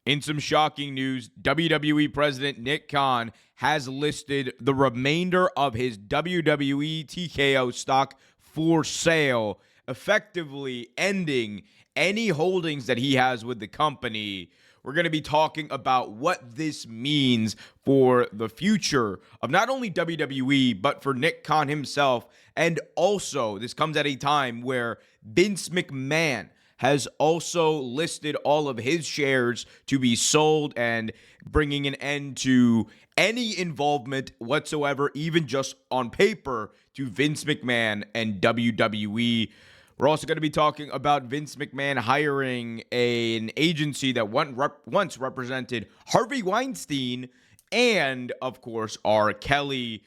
In some shocking news, WWE President Nick Khan has listed the remainder of his WWE TKO stock for sale, effectively ending any holdings that he has with the company. We're going to be talking about what this means for the future of not only WWE, but for Nick Khan himself. And also, this comes at a time where Vince McMahon has also listed all of his shares to be sold and bringing an end to any involvement whatsoever, even just on paper, to Vince McMahon and WWE. We're also going to be talking about Vince McMahon hiring an agency that once represented Harvey Weinstein and, of course, R. Kelly,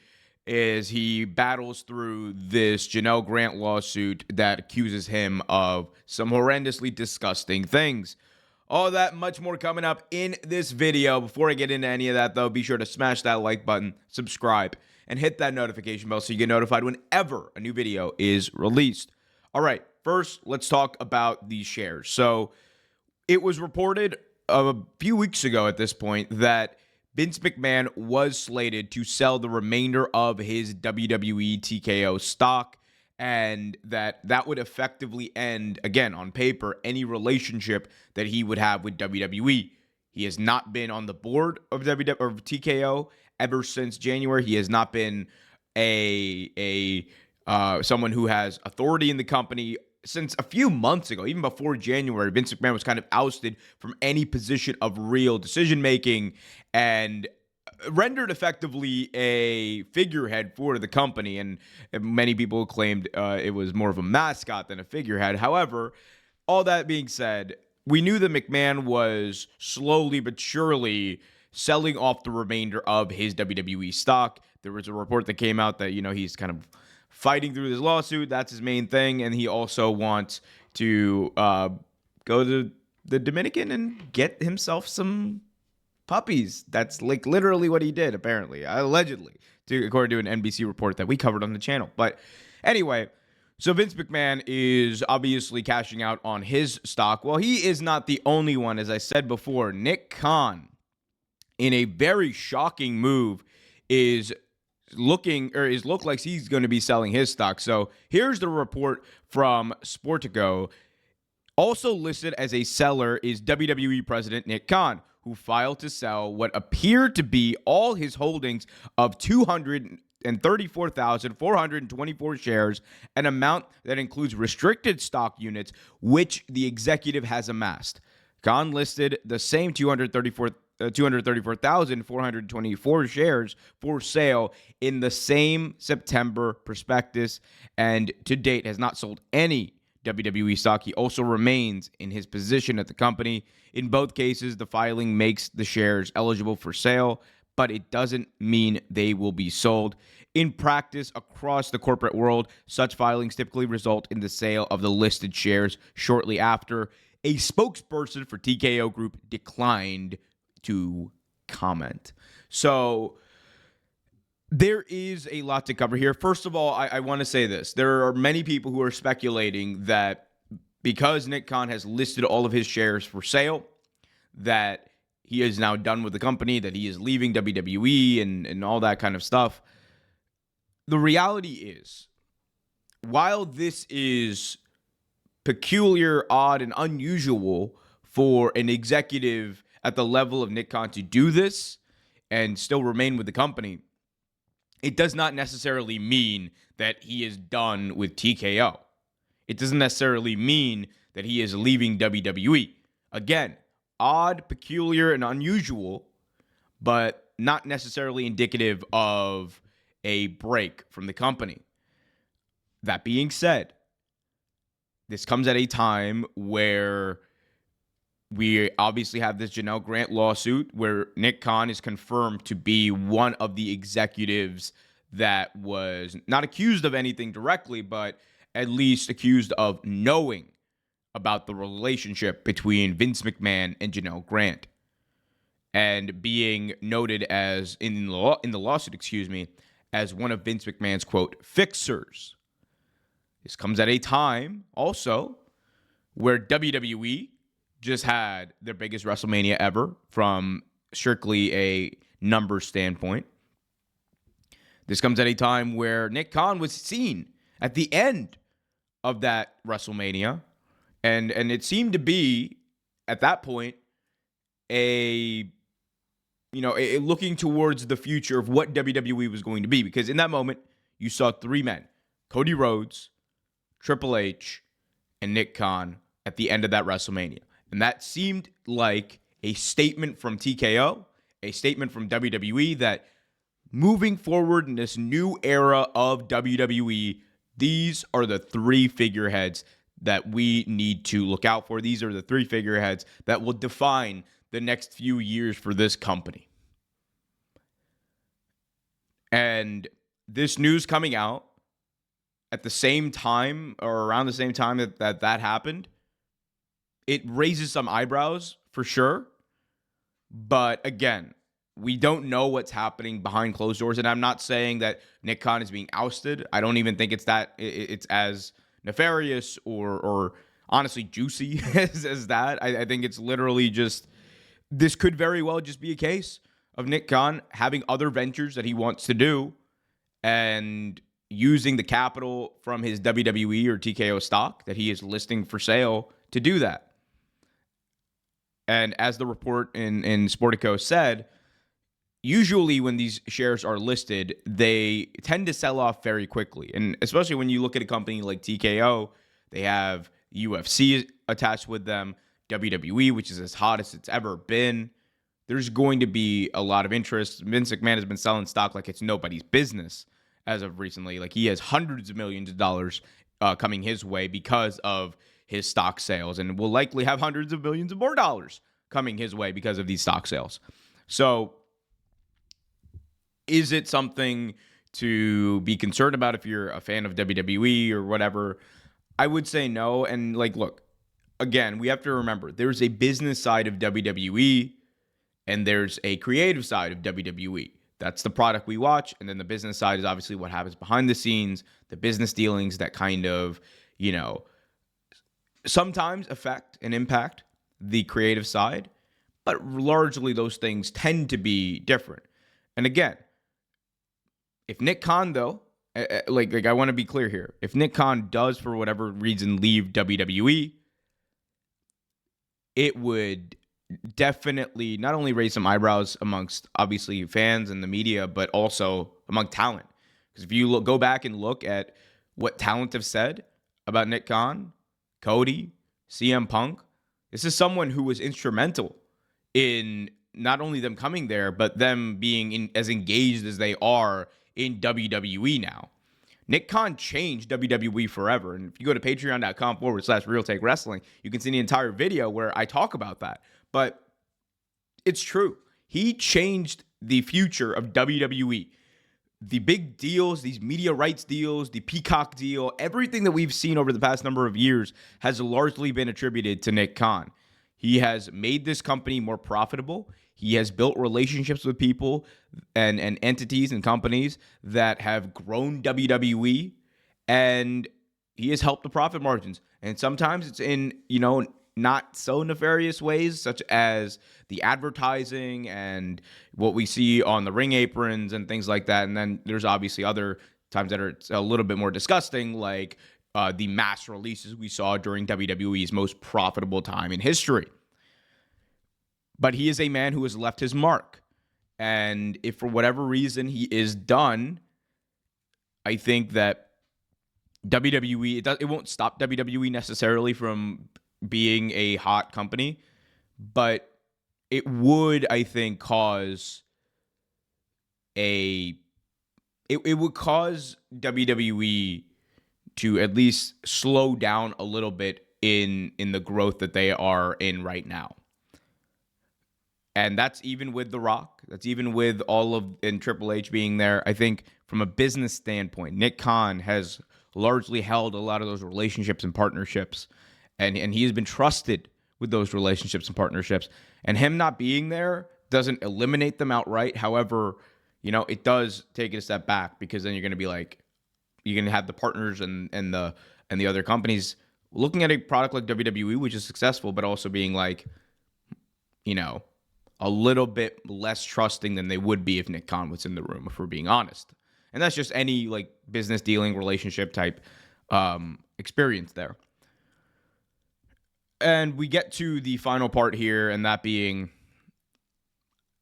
as he battles through this Janel Grant lawsuit that accuses him of some horrendously disgusting things. All that much more coming up in this video. Before I get into any of that, though, be sure to smash that like button, subscribe, and hit that notification bell so you get notified whenever a new video is released. All right, first, let's talk about these shares. So it was reported a few weeks ago at this point that Vince McMahon was slated to sell the remainder of his WWE TKO stock, and that would effectively end, again, on paper, any relationship that he would have with WWE. He has not been on the board of TKO ever since January. He has not been someone who has authority in the company since a few months ago. Even before January, Vince McMahon was kind of ousted from any position of real decision-making and rendered effectively a figurehead for the company. And many people claimed it was more of a mascot than a figurehead. However, all that being said, we knew that McMahon was slowly but surely selling off the remainder of his WWE stock. There was a report that came out that, he's kind of fighting through this lawsuit. That's his main thing. And he also wants to go to the Dominican and get himself some puppies. That's like literally what he did, apparently, allegedly, according to an NBC report that we covered on the channel. But anyway, so Vince McMahon is obviously cashing out on his stock. Well, he is not the only one. As I said before, Nick Khan, in a very shocking move, look like he's going to be selling his stock. So here's the report from Sportico. Also listed as a seller is WWE President Nick Khan, who filed to sell what appeared to be all his holdings of 234,424 shares, an amount that includes restricted stock units, which the executive has amassed. Khan listed the same 234,424 shares for sale in the same September prospectus, and to date has not sold any WWE stock. He also remains in his position at the company. In both cases, the filing makes the shares eligible for sale, but it doesn't mean they will be sold. In practice, across the corporate world, such filings typically result in the sale of the listed shares shortly after. A spokesperson for TKO Group declined to comment. So there is a lot to cover here. First of all, I want to say this. There are many people who are speculating that because Nick Khan has listed all of his shares for sale, that he is now done with the company, that he is leaving WWE and all that kind of stuff. The reality is, while this is peculiar, odd, and unusual for an executive at the level of Nick Khan to do this and still remain with the company, it does not necessarily mean that he is done with TKO. It doesn't necessarily mean that he is leaving WWE. Again, odd, peculiar, and unusual, but not necessarily indicative of a break from the company. That being said, this comes at a time where we obviously have this Janel Grant lawsuit where Nick Khan is confirmed to be one of the executives that was not accused of anything directly, but at least accused of knowing about the relationship between Vince McMahon and Janel Grant, and being noted as in the lawsuit, as one of Vince McMahon's, quote, fixers. This comes at a time also where WWE, just had their biggest WrestleMania ever from strictly a number standpoint. This comes at a time where Nick Khan was seen at the end of that WrestleMania, and it seemed to be at that point a looking towards the future of what WWE was going to be, because in that moment you saw three men: Cody Rhodes, Triple H, and Nick Khan at the end of that WrestleMania. And that seemed like a statement from TKO, a statement from WWE that moving forward in this new era of WWE, these are the three figureheads that we need to look out for. These are the three figureheads that will define the next few years for this company. And this news coming out at the same time, or around the same time that happened, it raises some eyebrows for sure. But again, we don't know what's happening behind closed doors. And I'm not saying that Nick Khan is being ousted. I don't even think it's as nefarious or honestly juicy as that. I think it's literally just, this could very well just be a case of Nick Khan having other ventures that he wants to do and using the capital from his WWE or TKO stock that he is listing for sale to do that. And as the report in Sportico said, usually when these shares are listed, they tend to sell off very quickly. And especially when you look at a company like TKO, they have UFC attached with them, WWE, which is as hot as it's ever been. There's going to be a lot of interest. Vince McMahon has been selling stock like it's nobody's business as of recently. Like, he has hundreds of millions of dollars coming his way because of his stock sales, and will likely have hundreds of millions of more dollars coming his way because of these stock sales. So is it something to be concerned about if you're a fan of WWE or whatever? I would say no. And look, again, we have to remember there's a business side of WWE and there's a creative side of WWE. That's the product we watch. And then the business side is obviously what happens behind the scenes, the business dealings that kind of, sometimes affect and impact the creative side, but largely those things tend to be different. And again, if Nick Khan, though, I want to be clear here. If Nick Khan does, for whatever reason, leave WWE, it would definitely not only raise some eyebrows amongst, obviously, fans and the media, but also among talent. Because if you go back and look at what talent have said about Nick Khan, Cody, CM Punk, this is someone who was instrumental in not only them coming there, but them being as engaged as they are in WWE now. Nick Khan changed WWE forever. And if you go to patreon.com/RealTakeWrestling, you can see the entire video where I talk about that. But it's true. He changed the future of WWE. The big deals, these media rights deals, the Peacock deal, everything that we've seen over the past number of years has largely been attributed to Nick Khan. He has made this company more profitable. He has built relationships with people and entities and companies that have grown WWE, and he has helped the profit margins. And sometimes it's in, not so nefarious ways, such as the advertising and what we see on the ring aprons and things like that. And then there's obviously other times that are a little bit more disgusting, like the mass releases we saw during WWE's most profitable time in history. But he is a man who has left his mark. And if for whatever reason he is done, I think that WWE, it won't stop WWE necessarily from being a hot company, but it would, I think, cause it would cause WWE to at least slow down a little bit in the growth that they are in right now. And that's even with The Rock. That's even with and Triple H being there. I think from a business standpoint, Nick Khan has largely held a lot of those relationships and partnerships. And he has been trusted with those relationships and partnerships. And him not being there doesn't eliminate them outright. However, it does take it a step back, because then you're going to be like, you're going to have the partners and the other companies looking at a product like WWE, which is successful, but also being like, you know, a little bit less trusting than they would be if Nick Khan was in the room, if we're being honest. And that's just any like business dealing, relationship type experience there. And we get to the final part here, and that being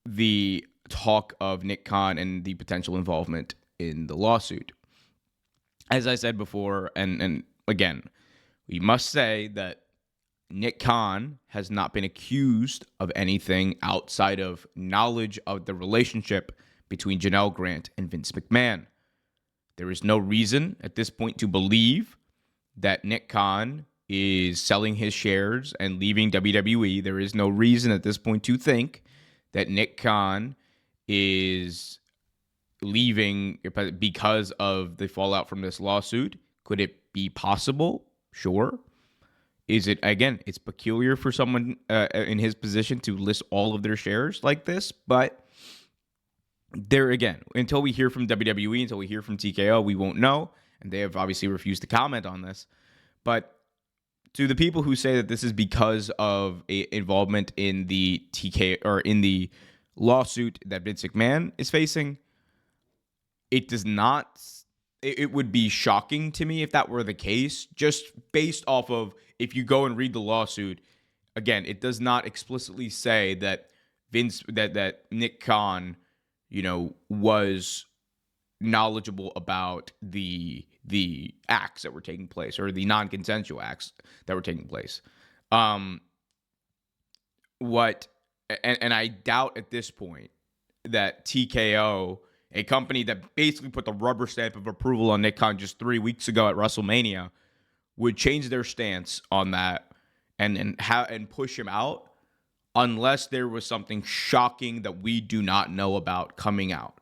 the talk of Nick Khan and the potential involvement in the lawsuit. As I said before, and again, we must say that Nick Khan has not been accused of anything outside of knowledge of the relationship between Janel Grant and Vince McMahon. There is no reason at this point to believe that Nick Khan is selling his shares and leaving WWE. There is no reason at this point to think that Nick Khan is leaving because of the fallout from this lawsuit. Could it be possible? Sure. Is it, again, it's peculiar for someone in his position to list all of their shares like this, but there again, until we hear from WWE, until we hear from TKO, we won't know, and they have obviously refused to comment on this. But to the people who say that this is because of a involvement in the in the lawsuit that Vince McMahon is facing, it does not. It would be shocking to me if that were the case, just based off of if you go and read the lawsuit. Again, it does not explicitly say that that Nick Khan, was knowledgeable about the acts that were taking place, or the non-consensual acts that were taking place. And I doubt at this point that TKO, a company that basically put the rubber stamp of approval on Nick Khan just 3 weeks ago at WrestleMania, would change their stance on that and push him out unless there was something shocking that we do not know about coming out.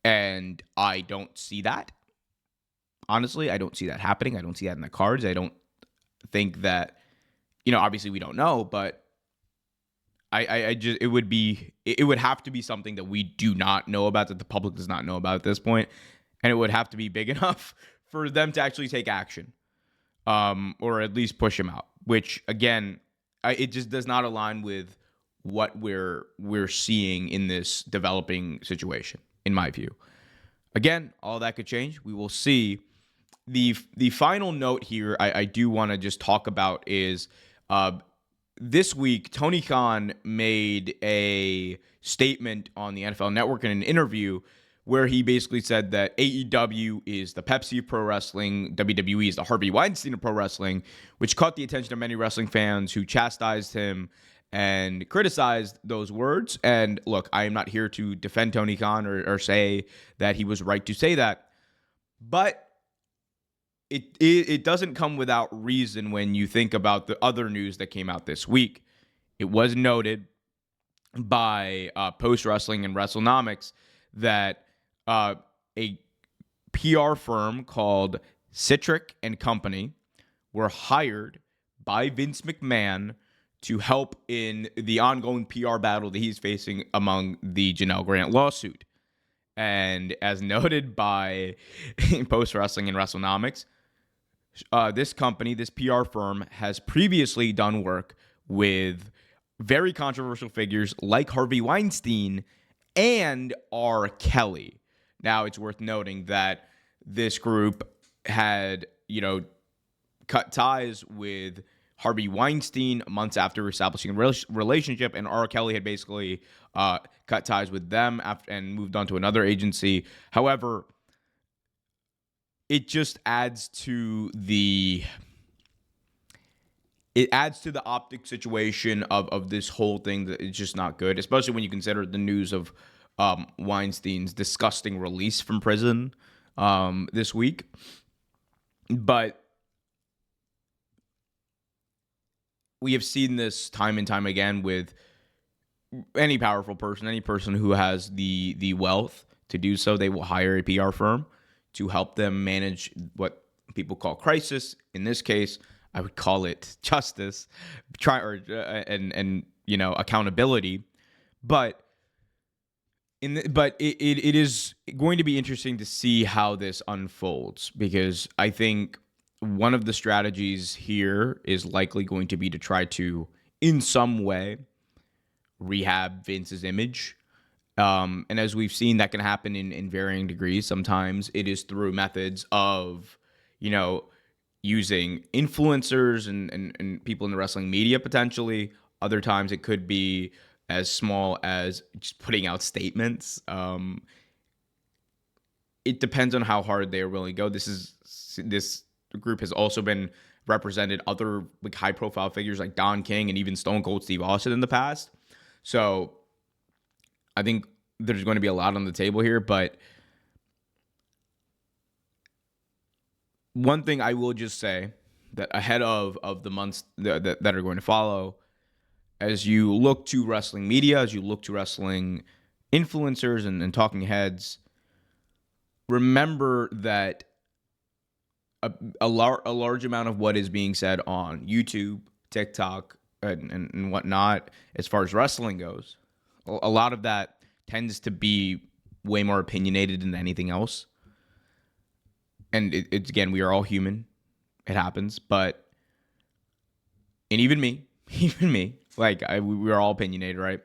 And I don't see that. Honestly, I don't see that happening. I don't see that in the cards. I don't think that, obviously we don't know, but it would have to be something that we do not know about, that the public does not know about at this point, and it would have to be big enough for them to actually take action, or at least push him out. Which again, it just does not align with what we're seeing in this developing situation, in my view. Again, all that could change. We will see. The final note here I do want to just talk about is this week, Tony Khan made a statement on the NFL Network in an interview where he basically said that AEW is the Pepsi of pro wrestling, WWE is the Harvey Weinstein of pro wrestling, which caught the attention of many wrestling fans who chastised him and criticized those words. And look, I am not here to defend Tony Khan or say that he was right to say that, but it doesn't come without reason when you think about the other news that came out this week. It was noted by Post Wrestling and WrestleNomics that a PR firm called Citric and Company were hired by Vince McMahon to help in the ongoing PR battle that he's facing among the Janel Grant lawsuit. And as noted by Post Wrestling and WrestleNomics, this company, this PR firm, has previously done work with very controversial figures like Harvey Weinstein and R. Kelly. Now, it's worth noting that this group had, cut ties with Harvey Weinstein months after establishing a relationship, and R. Kelly had basically cut ties with them and moved on to another agency. However, it just adds to the optic situation of this whole thing that it's just not good, especially when you consider the news of Weinstein's disgusting release from prison this week. But we have seen this time and time again with any powerful person, any person who has the wealth to do so. They will hire a PR firm to help them manage what people call crisis. In this case, I would call it justice, accountability. But it is going to be interesting to see how this unfolds, because I think one of the strategies here is likely going to be to try to, in some way, rehab Vince's image. And as we've seen, that can happen in varying degrees. Sometimes it is through methods of, using influencers and people in the wrestling media potentially. Other times it could be as small as just putting out statements. It depends on how hard they are willing to go. This group has also been represented other like high profile figures like Don King and even Stone Cold Steve Austin in the past. So I think there's going to be a lot on the table here, but one thing I will just say that ahead of the months that are going to follow, as you look to wrestling media, as you look to wrestling influencers and talking heads, remember that a large amount of what is being said on YouTube, TikTok, and whatnot, as far as wrestling goes, a lot of that tends to be way more opinionated than anything else. And it's again, we are all human. It happens. And even me, we are all opinionated, right?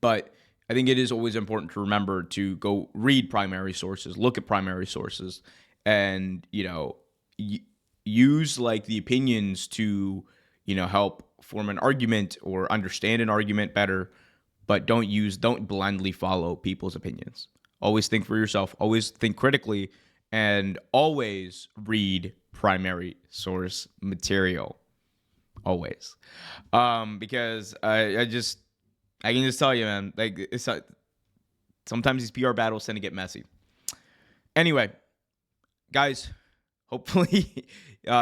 But I think it is always important to remember to go read primary sources, look at primary sources, and, use like the opinions to, help form an argument or understand an argument better, but don't blindly follow people's opinions. Always think for yourself, always think critically, and always read primary source material. Always. Because I can just tell you, man, like sometimes these PR battles tend to get messy. Anyway, guys, hopefully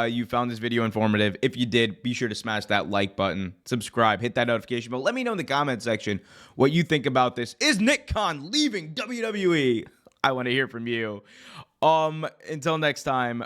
you found this video informative. If you did, be sure to smash that like button, subscribe, hit that notification bell. Let me know in the comment section what you think about this. Is Nick Khan leaving WWE? I want to hear from you. Until next time,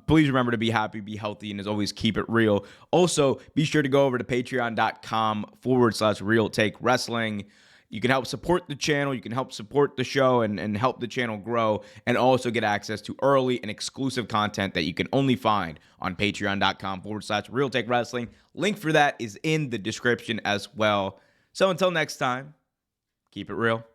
please remember to be happy, be healthy, and as always, keep it real. Also, be sure to go over to patreon.com/Real Take Wrestling. You can help support the channel. You can help support the show and help the channel grow, and also get access to early and exclusive content that you can only find on patreon.com/Real Take Wrestling. Link for that is in the description as well. So until next time, keep it real.